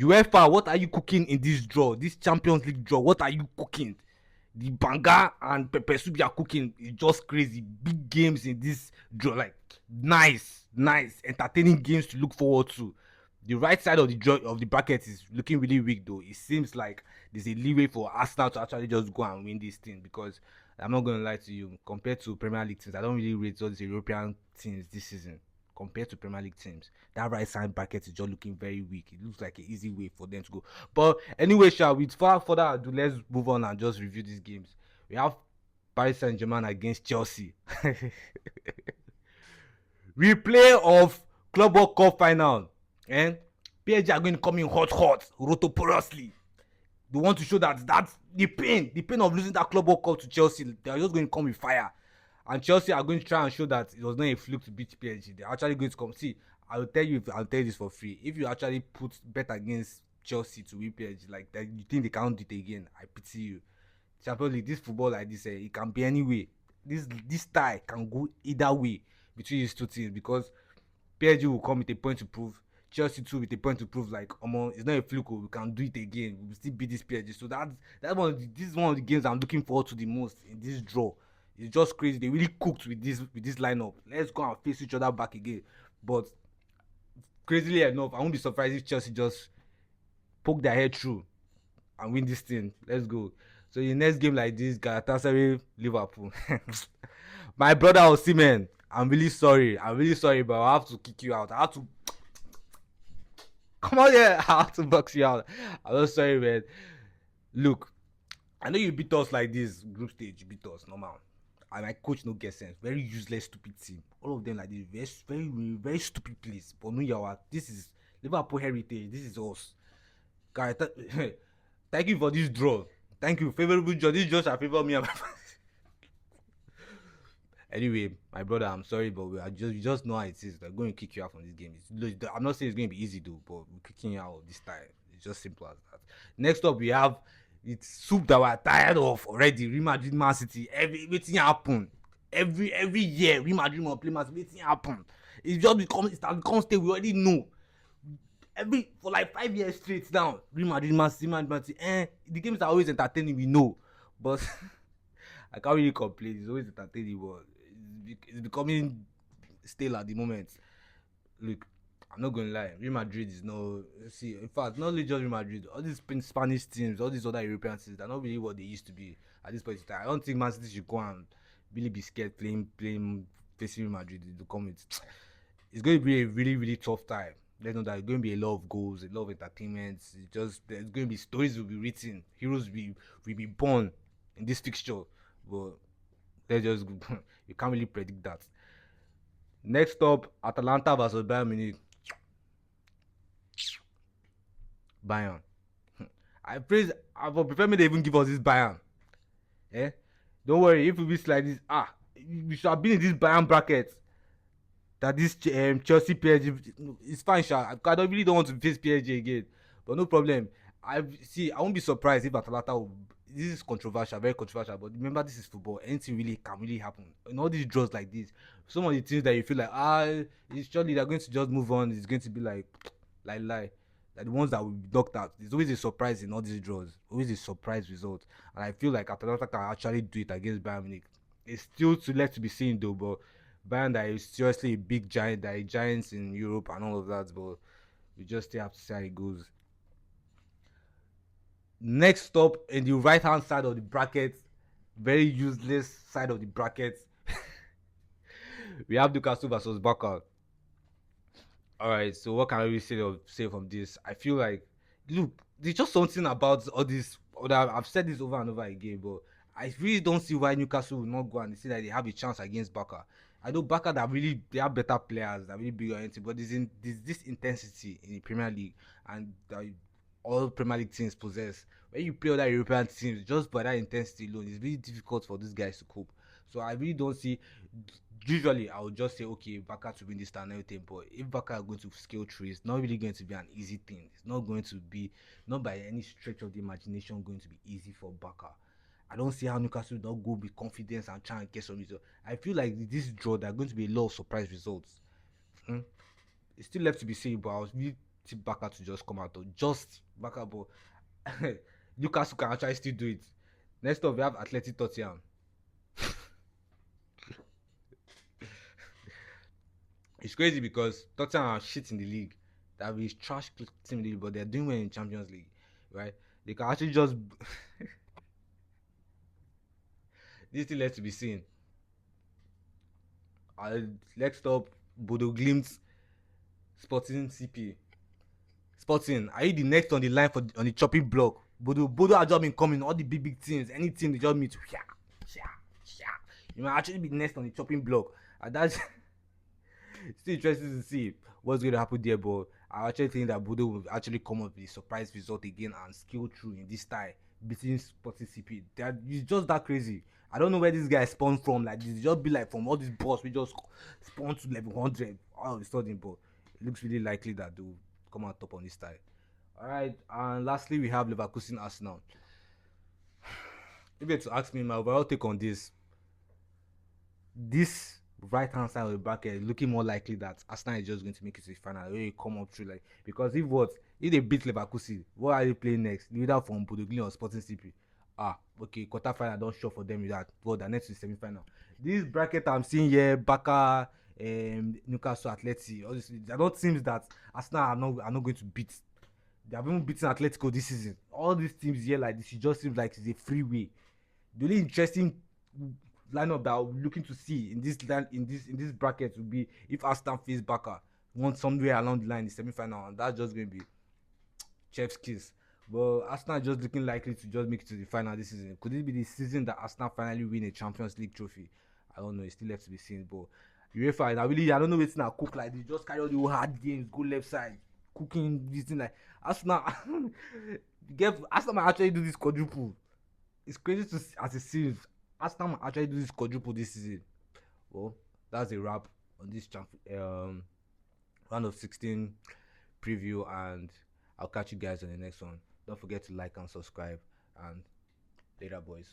UEFA, what are you cooking in this draw? This Champions League draw, what are you cooking? The Banga and Pepe Soup are cooking is just crazy. Big games in this draw, like nice, entertaining games to look forward to. The right side of the draw of the bracket is looking really weak though. It seems like there's a leeway for Arsenal to actually just go and win this thing because I'm not gonna lie to you, compared to Premier League teams, I don't really rate all these European teams this season compared to Premier League teams. That right side bracket is just looking very weak. It looks like an easy way for them to go. But anyway, without further ado, let's move on and just review these games. We have Paris Saint-Germain against Chelsea. Replay of Club World Cup final. And PSG are going to come in hot, rotoporously. They want to show that that's the pain of losing that Club World Cup to Chelsea. They are just going to come with fire. And Chelsea are going to try and show that it was not a fluke to beat PSG. They're actually going to come. See, I'll tell you this for free. If you actually bet against Chelsea to win PSG, like that, you think they can't do it again, I pity you. Champions League, this football like this, it can be any way. This tie can go either way between these two teams because PSG will come with a point to prove. Chelsea too with a point to prove, like, it's not a fluke, we can do it again. We will still beat this PSG. So this is one of the games I'm looking forward to the most in this draw. It's just crazy. They really cooked with this lineup. Let's go and face each other back again. But crazily enough, I won't be surprised if Chelsea just poke their head through and win this thing. Let's go. So in the next game like this, Galatasaray, Liverpool. My brother Osimhen, I'm really sorry, but I have to kick you out. I have to come on here. I have to box you out. I'm so sorry, man. Look, I know you beat us like this group stage. You beat us normal. And my coach no get sense. Very useless, stupid team. All of them like this. Very, very, very stupid place. But no, yawa. This is Liverpool heritage. This is us. Guys, thank you for this draw. Thank you. Favorable draw. This just favor me and my Anyway, my brother, I'm sorry, but you just know how it is. They're going to kick you out from this game. I'm not saying it's going to be easy though, but we're kicking you out this time. It's just simple as that. Next up, we have it's soup that we're tired of already. Real Madrid, Man City. Everything happen. Every year, Real Madrid will play Man City. Everything happen. It's just become state we already know. For like 5 years straight now, Real Madrid, Man City, Man City. The games are always entertaining, we know, but I can't really complain. It's always entertaining, but it's becoming stale at the moment. Look, I'm not gonna lie. Real Madrid is no. See, in fact, not only just Real Madrid. All these Spanish teams, all these other European teams, they're not really what they used to be at this point in time. I don't think Man City should go and really be scared playing facing Real Madrid. It's going to be a really, really tough time. Let's know that it's going to be a lot of goals, a lot of entertainment. There's going to be stories will be written, heroes will be born in this fixture. But let's just you can't really predict that. Next up, Atalanta versus Bayern Munich. Bayern. I prefer me to even give us this Bayern. Don't worry, if we miss like this, we should have been in this Bayern bracket. That this Chelsea PSG is fine, Sha. I really don't want to face PSG again, but no problem. I won't be surprised if Atalanta. This is controversial, very controversial. But remember, this is football. Anything can really happen. In all these draws like this, some of the teams that you feel like it's surely they're going to just move on. It's going to be like that the ones that will be knocked out. There's always a surprise in all these draws. Always a surprise result, and I feel like Atalanta can actually do it against Bayern Munich. It's still too late to be seen though, but Bayern that is seriously a big giant, that is giants in Europe and all of that, but we just still have to see how it goes. Next up, in the right hand side of the bracket, very useless side of the bracket, we have Newcastle versus Barca. Alright, so what can I really say from this? I feel like, look, there's just something about all this. I've said this over and over again, but I really don't see why Newcastle will not go and see that they have a chance against Barca. I know Barca they have better players that really big or anything, but there's this intensity in the Premier League, and all Premier League teams possess. When you play other European teams, just by that intensity alone, it's really difficult for these guys to cope. So I really don't see. Usually, I would just say, okay, Barca to win this and everything. But if Barca are going to scale through, it's not really going to be an easy thing. It's not going to be, not by any stretch of the imagination, going to be easy for Barca. I don't see how Newcastle will not go with confidence and try and get some result. I feel like this draw, there are going to be a lot of surprise results. It's still left to be seen, but tip Barca to just come out, or just Barca, but Newcastle can actually still do it. Next up, we have Athletic Tottenham. It's crazy because Tottenham are shit in the league. They have a trash team in the league, but they're doing well in Champions League, right? They can actually just this thing left to be seen. Next up, Bodo Glimt, Sporting CP. Sporting, are you the next on the line for on the chopping block? Bodo has just been coming. All the big teams, any team they just meet, you might actually be next on the chopping block, and that's still interesting to see what's going to happen there. But I actually think that Bodo will actually come up with a surprise result again and skill through in this tie beating Sporting CP. It's just that crazy. I don't know where this guy spawned from. Like this just be like from all these boss we just spawn to level 100 all of a sudden, but it looks really likely that they'll come out top on this tie. Alright, and lastly we have Leverkusen Arsenal. If you had to ask me my overall take on this right hand side of the bracket is looking more likely that Arsenal is just going to make it to the final. Really come up through, like, because if they beat Leverkusen, what are they playing next? Either from Bodo Glimt or Sporting CP. Okay, quarter final don't show for them with that. But the next is semi final. This bracket I'm seeing here, Barca, Newcastle, Atleti, all this, they're not teams that Arsenal are not going to beat. They have even beaten Atletico this season. All these teams here like this, it just seems like it's a freeway. The only interesting lineup that I'm looking to see in this bracket would be if Aston face Barca one somewhere along the line in the semi-final, and that's just going to be chef's kiss. But Arsenal just looking likely to just make it to the final this season. Could it be the season that Arsenal finally win a Champions League trophy? I don't know. It's still left to be seen. But UEFA, I don't know what's now cook like. They just carry all the hard games, go left side, cooking this thing like Arsenal. Arsenal might actually do this quadruple. It's crazy to as it seems. Arsenal might actually do this quadruple this season. Well, that's a wrap on this round of 16 preview, and I'll catch you guys on the next one. Don't forget to like and subscribe, and later, boys.